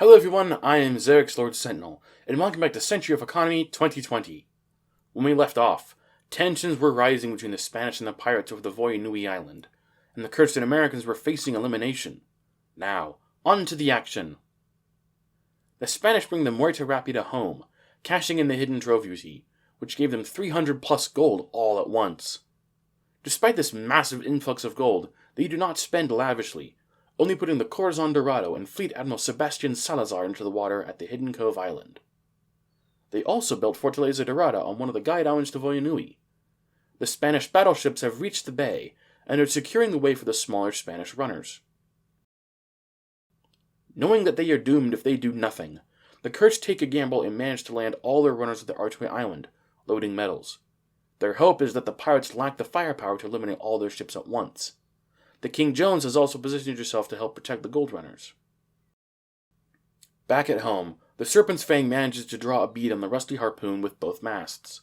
Hello everyone, I am Xerix Lord Sentinel, and welcome back to Century of Economy 2020. When we left off, tensions were rising between the Spanish and the pirates over the Voyanui Island, and the cursed Americans were facing elimination. Now, on to the action. The Spanish bring the Muerta Rapida home, cashing in the hidden Trovuti, which gave them 300 plus gold all at once. Despite this massive influx of gold, they do not spend lavishly, only putting the Corazon Dorado and Fleet Admiral Sebastian Salazar into the water at the Hidden Cove Island. They also built Fortaleza Dorada on one of the guide islands to Voyanui. The Spanish battleships have reached the bay and are securing the way for the smaller Spanish runners. Knowing that they are doomed if they do nothing, the Cursed take a gamble and manage to land all their runners at the Archway Island, loading metals. Their hope is that the pirates lack the firepower to eliminate all their ships at once. The King Jones has also positioned herself to help protect the gold runners. Back at home, the Serpent's Fang manages to draw a bead on the rusty harpoon with both masts.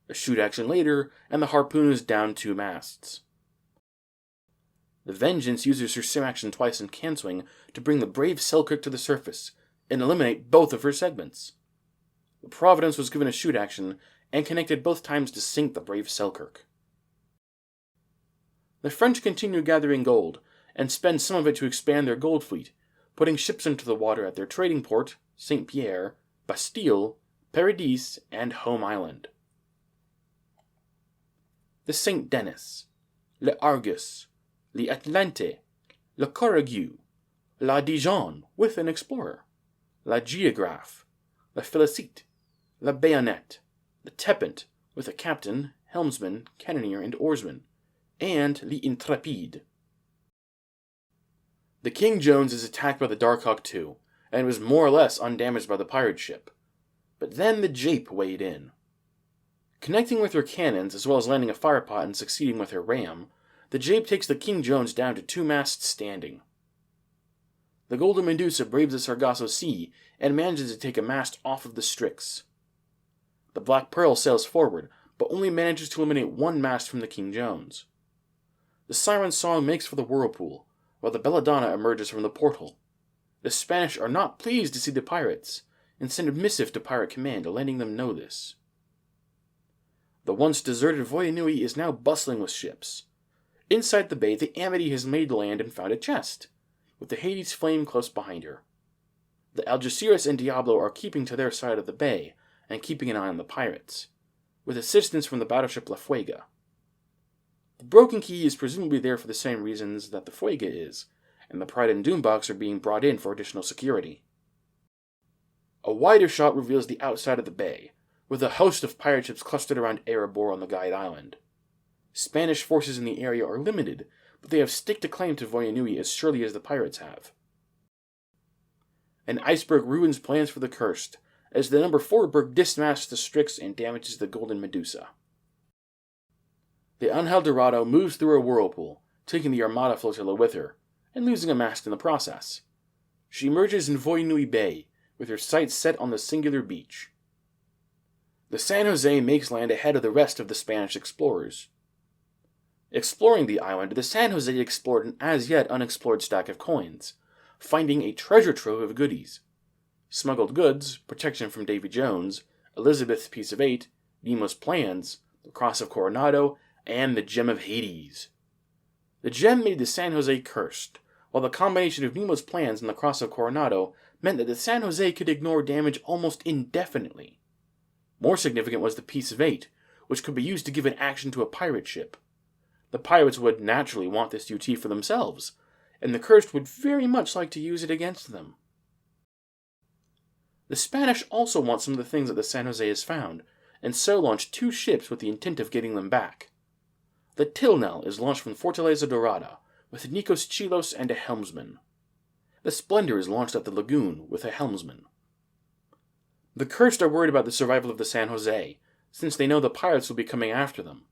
A shoot action later, and the harpoon is down 2 masts. The Vengeance uses her sim action twice in Canswing to bring the brave Selkirk to the surface, and eliminate both of her segments. The Providence was given a shoot action, and connected both times to sink the brave Selkirk. The French continue gathering gold, and spend some of it to expand their gold fleet, putting ships into the water at their trading port, St. Pierre, Bastille, Paradis, and Home Island. The St. Denis, Le Argus, Le Atlante, Le Courageux, La Dijon with an explorer, La Geographe, La Félicite, La Bayonette, the Tepent with a captain, helmsman, cannoneer, and oarsman, and the Intrépide. The King Jones is attacked by the Darkhawk II, and was more or less undamaged by the pirate ship. But then the Jape weighed in. Connecting with her cannons, as well as landing a firepot and succeeding with her ram, the Jape takes the King Jones down to 2 masts standing. The Golden Medusa braves the Sargasso Sea, and manages to take a mast off of the Strix. The Black Pearl sails forward, but only manages to eliminate 1 mast from the King Jones. The Siren Song makes for the whirlpool, while the Belladonna emerges from the portal. The Spanish are not pleased to see the pirates, and send a missive to Pirate Command letting them know this. The once deserted Voyanui is now bustling with ships. Inside the bay, the Amity has made land and found a chest, with the Hades Flame close behind her. The Algeciras and Diablo are keeping to their side of the bay, and keeping an eye on the pirates, with assistance from the battleship La Fuega. The Broken Key is presumably there for the same reasons that the Fuega is, and the Pride and Doombox are being brought in for additional security. A wider shot reveals the outside of the bay, with a host of pirate ships clustered around Erebor on the guide island. Spanish forces in the area are limited, but they have staked a claim to Voyanui as surely as the pirates have. An iceberg ruins plans for the Cursed, as the number 4 berg dismasts the Strix and damages the Golden Medusa. The Angel Dorado moves through a whirlpool, taking the Armada flotilla with her, and losing a mast in the process. She emerges in Voyanui Bay, with her sights set on the singular beach. The San Jose makes land ahead of the rest of the Spanish explorers. Exploring the island, the San Jose explored an as-yet unexplored stack of coins, finding a treasure trove of goodies. Smuggled goods, protection from Davy Jones, Elizabeth's Piece of 8, Nemo's plans, the Cross of Coronado, and the Gem of Hades. The gem made the San Jose cursed, while the combination of Nemo's plans and the Cross of Coronado meant that the San Jose could ignore damage almost indefinitely. More significant was the Piece of 8, which could be used to give an action to a pirate ship. The pirates would naturally want this UT for themselves, and the cursed would very much like to use it against them. The Spanish also want some of the things that the San Jose has found, and so launch 2 ships with the intent of getting them back. The Tilnell is launched from Fortaleza Dorada, with Nikos Chilos and a helmsman. The Splendor is launched at the lagoon, with a helmsman. The Cursed are worried about the survival of the San Jose, since they know the pirates will be coming after them.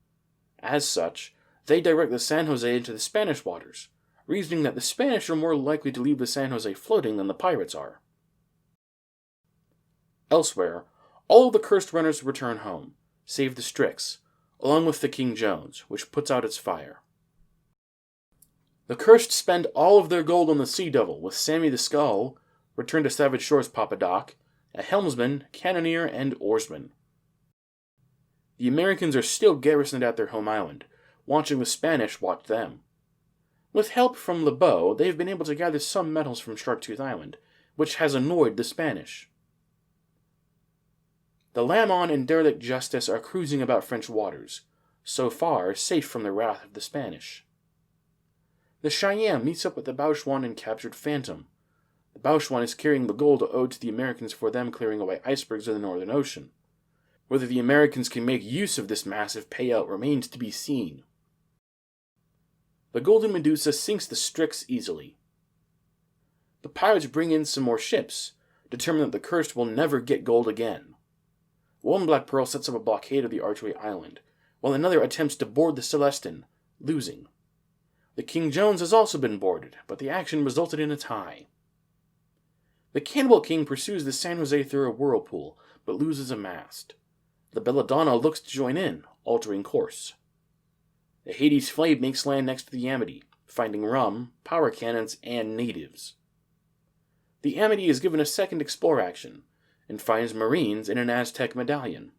As such, they direct the San Jose into the Spanish waters, reasoning that the Spanish are more likely to leave the San Jose floating than the pirates are. Elsewhere, all of the Cursed runners return home, save the Strix, along with the King Jones, which puts out its fire. The Cursed spend all of their gold on the Sea Devil, with Sammy the Skull, Return to savage shores, Papa Doc. A helmsman, cannoneer, and oarsman. The Americans are still garrisoned at their home island, watching the Spanish watch them. With help from Lebeau, they have been able to gather some metals from Sharktooth Island, which has annoyed the Spanish. The Lamon and derelict Justice are cruising about French waters, so far safe from the wrath of the Spanish. The Cheyenne meets up with the Bouchouan and captured Phantom. The Bouchouan is carrying the gold owed to the Americans for them clearing away icebergs in the Northern Ocean. Whether the Americans can make use of this massive payout remains to be seen. The Golden Medusa sinks the Strix easily. The pirates bring in some more ships, determined that the Cursed will never get gold again. One Black Pearl sets up a blockade of the Archway Island, while another attempts to board the Celestin, losing. The King Jones has also been boarded, but the action resulted in a tie. The Cannibal King pursues the San Jose through a whirlpool, but loses a mast. The Belladonna looks to join in, altering course. The Hades Flame makes land next to the Amity, finding rum, power cannons, and natives. The Amity is given a second explore action, and finds Marines in an Aztec medallion.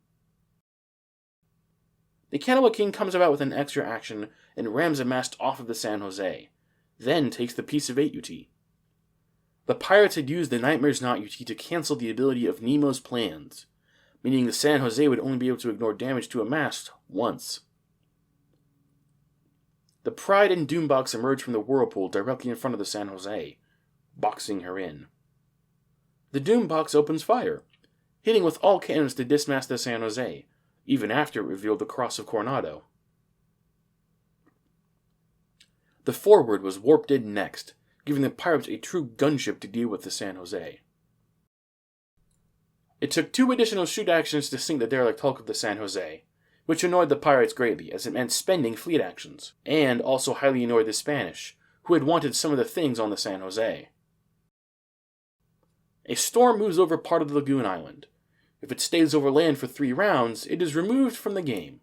The Cannibal King comes about with an extra action and rams a mast off of the San Jose, then takes the piece of 8 UT. The pirates had used the Nightmare's Knot UT to cancel the ability of Nemo's plans, meaning the San Jose would only be able to ignore damage to a mast once. The Pride and Doombox emerge from the whirlpool directly in front of the San Jose, boxing her in. The Doombox opens fire, hitting with all cannons to dismast the San Jose, even after it revealed the Cross of Coronado. The Forward was warped in next, giving the pirates a true gunship to deal with the San Jose. It took 2 additional shoot actions to sink the derelict hulk of the San Jose, which annoyed the pirates greatly as it meant spending fleet actions, and also highly annoyed the Spanish, who had wanted some of the things on the San Jose. A storm moves over part of the lagoon island. If it stays over land for 3 rounds, it is removed from the game.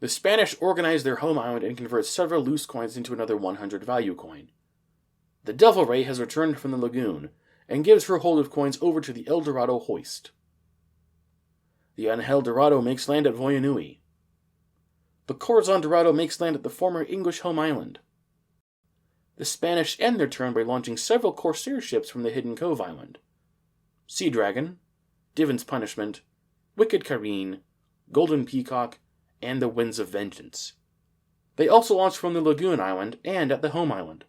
The Spanish organize their home island and convert several loose coins into another 100 value coin. The Devil Ray has returned from the lagoon and gives her hold of coins over to the El Dorado hoist. The Angel Dorado makes land at Voyanui. The Corazon Dorado makes land at the former English home island. The Spanish end their turn by launching several Corsair ships from the Hidden Cove Island. Sea Dragon, Divon's Punishment, Wicked Careen, Golden Peacock, and the Winds of Vengeance. They also launch from the Lagoon Island and at the home island.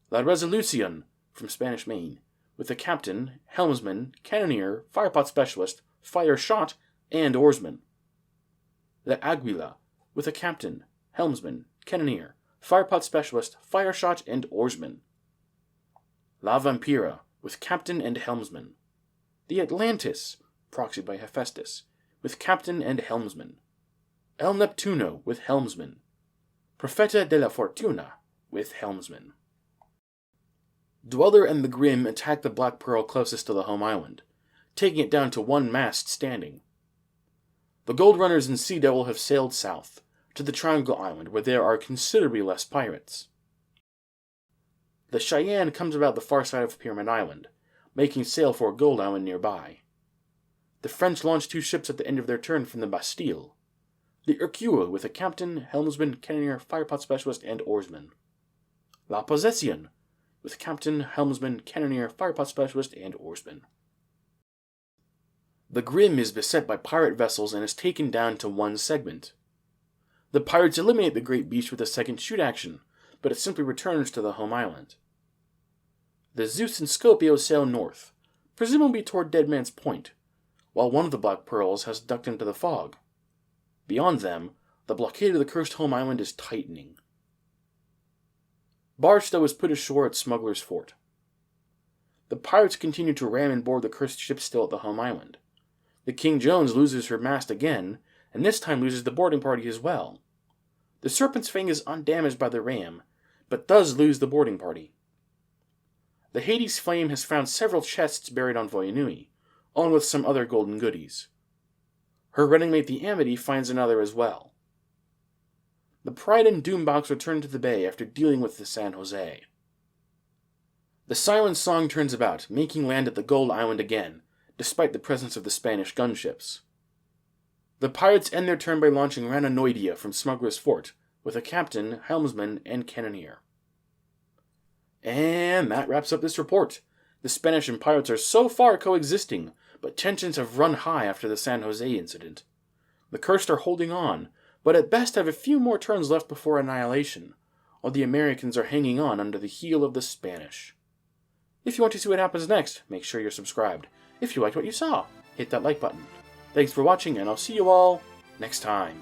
La Resolucion, from Spanish Main, with a captain, helmsman, cannoneer, firepot specialist, fire shot, and oarsman. La Aguila, with a captain, helmsman, cannoneer, firepot specialist, fire shot, and oarsman. La Vampira, with captain and helmsman. The Atlantis, proxied by Hephaestus, with captain and helmsman. El Neptuno, with helmsman. Profeta de la Fortuna, with helmsman. Dweller and the Grim attack the Black Pearl closest to the home island, taking it down to one mast standing. The Gold Runners and Sea Devil have sailed south, to the Triangle Island, where there are considerably less pirates. The Cheyenne comes about the far side of Pyramid Island, making sail for Gold Island nearby. The French launch 2 ships at the end of their turn from the Bastille. The Hercule, with a captain, helmsman, cannoneer, firepot specialist, and oarsman. La Possession, with captain, helmsman, cannoneer, firepot specialist, and oarsman. The Grim is beset by pirate vessels and is taken down to one segment. The pirates eliminate the Great Beast with a second shoot action, but it simply returns to the home island. The Zeus and Scopio sail north, presumably toward Dead Man's Point, while one of the Black Pearls has ducked into the fog. Beyond them, the blockade of the cursed home island is tightening. Barstow is put ashore at Smuggler's Fort. The pirates continue to ram and board the cursed ship still at the home island. The King Jones loses her mast again, and this time loses the boarding party as well. The Serpent's Fang is undamaged by the ram, but does lose the boarding party. The Hades Flame has found several chests buried on Voyanui, along with some other golden goodies. Her running mate the Amity finds another as well. The Pride and Doombox return to the bay after dealing with the San Jose. The Silent Song turns about, making land at the Gold Island again, despite the presence of the Spanish gunships. The pirates end their turn by launching Rananoidia from Smuggler's Fort, with a captain, helmsman, and cannoneer. And that wraps up this report. The Spanish and pirates are so far coexisting, but tensions have run high after the San Jose incident. The cursed are holding on, but at best have a few more turns left before annihilation, while the Americans are hanging on under the heel of the Spanish. If you want to see what happens next, make sure you're subscribed. If you liked what you saw, hit that like button. Thanks for watching, and I'll see you all next time.